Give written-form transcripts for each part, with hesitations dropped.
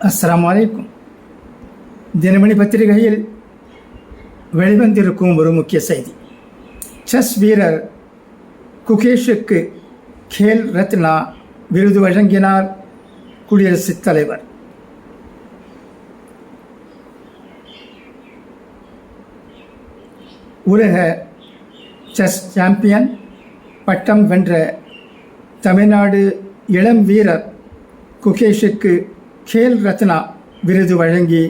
அஸ்ஸலாமு அலைக்கும். தினமணி பத்திரிகையில் வெளிவந்திருக்கும் ஒரு முக்கிய செய்தி. செஸ் வீரர் குகேஷுக்கு கேல் ரத்னா விருது வழங்கினார் குடியரசுத் தலைவர். உலக செஸ் சாம்பியன் பட்டம் வென்ற தமிழ்நாடு இளம் வீரர் குகேஷுக்கு கேல் ரத்னா விருது வழங்கி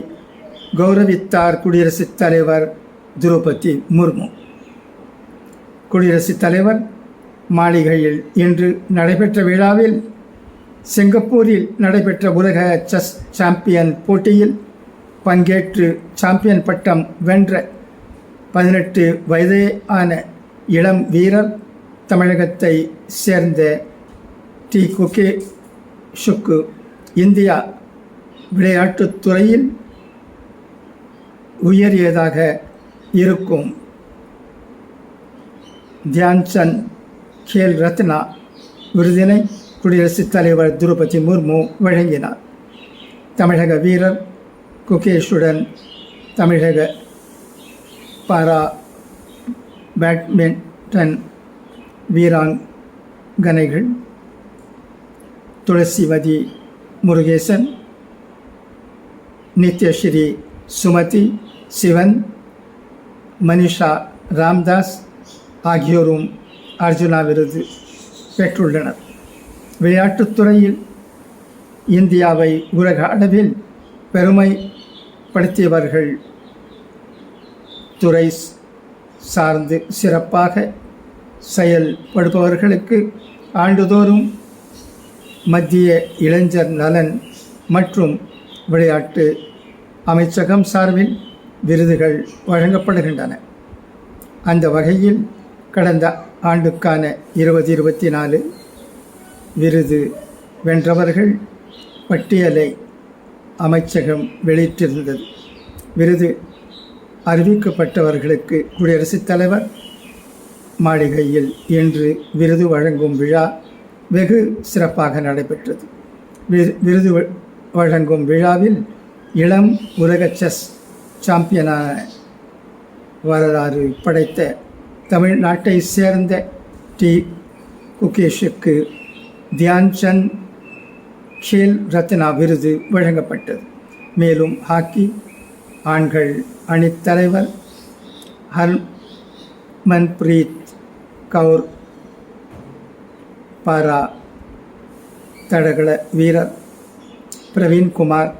கௌரவித்தார் குடியரசுத் தலைவர் திரௌபதி முர்மு. குடியரசுத் தலைவர் மாளிகையில் இன்று நடைபெற்ற விழாவில் சிங்கப்பூரில் நடைபெற்ற உலக செஸ் சாம்பியன் போட்டியில் பங்கேற்று சாம்பியன் பட்டம் வென்ற 18 வயதே ஆன இளம் வீரர் தமிழகத்தை சேர்ந்த டி குகேஷுக்கு இந்தியா விளையாட்டுத் துறையில் உயரியதாக இருக்கும் தியான்சந்த் கேல் ரத்னா விருதினை குடியரசுத் தலைவர் திரௌபதி முர்மு வழங்கினார். தமிழக வீரர் குகேஷுடன் தமிழக பாரா பேட்மிண்டன் வீராங்கனைகள் துளசிமதி முருகேசன், நித்யஸ்ரீ சுமதி, சிவன், மனிஷா ராம்தாஸ் ஆகியோரும் அர்ஜுனா விருது பெற்றுள்ளனர். விளையாட்டுத்துறையில் இந்தியாவை உலக அளவில் பெருமைப்படுத்தியவர்கள். துறை சார்ந்து சிறப்பாக செயல்படுபவர்களுக்கு ஆண்டுதோறும் மத்திய இளைஞர் நலன் மற்றும் விளையாட்டு அமைச்சகம் சார்பில் விருதுகள் வழங்கப்படுகின்றன. அந்த வகையில் கடந்த ஆண்டுக்கான 2024 விருது வென்றவர்கள் பட்டியலை அமைச்சகம் வெளியிட்டிருந்தது. விருது அறிவிக்கப்பட்டவர்களுக்கு குடியரசுத் தலைவர் மாளிகையில் இன்று விருது வழங்கும் விழா வெகு சிறப்பாக நடைபெற்றது. விருது வழங்கும் விழாவில் இளம் உலக செஸ் சாம்பியனான வரலாறு படைத்த தமிழ்நாட்டை சேர்ந்த டி குகேஷுக்கு தியான்சந்த் கேல் ரத்னா விருது வழங்கப்பட்டது. மேலும் ஹாக்கி ஆண்கள் அணித்தலைவர் ஹர்மன்பிரீத் கவுர், பாரா தடகள வீரர் பிரவீன்குமார்,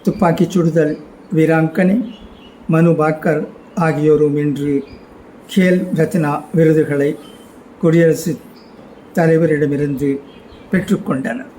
துப்பாக்கிச் சுடுதல் வீராங்கனை மனு பாக்கர் ஆகியோரும் இன்று கேல் ரத்னா விருதுகளை குடியரசுத் தலைவரிடமிருந்து பெற்றுக்கொண்டனர்.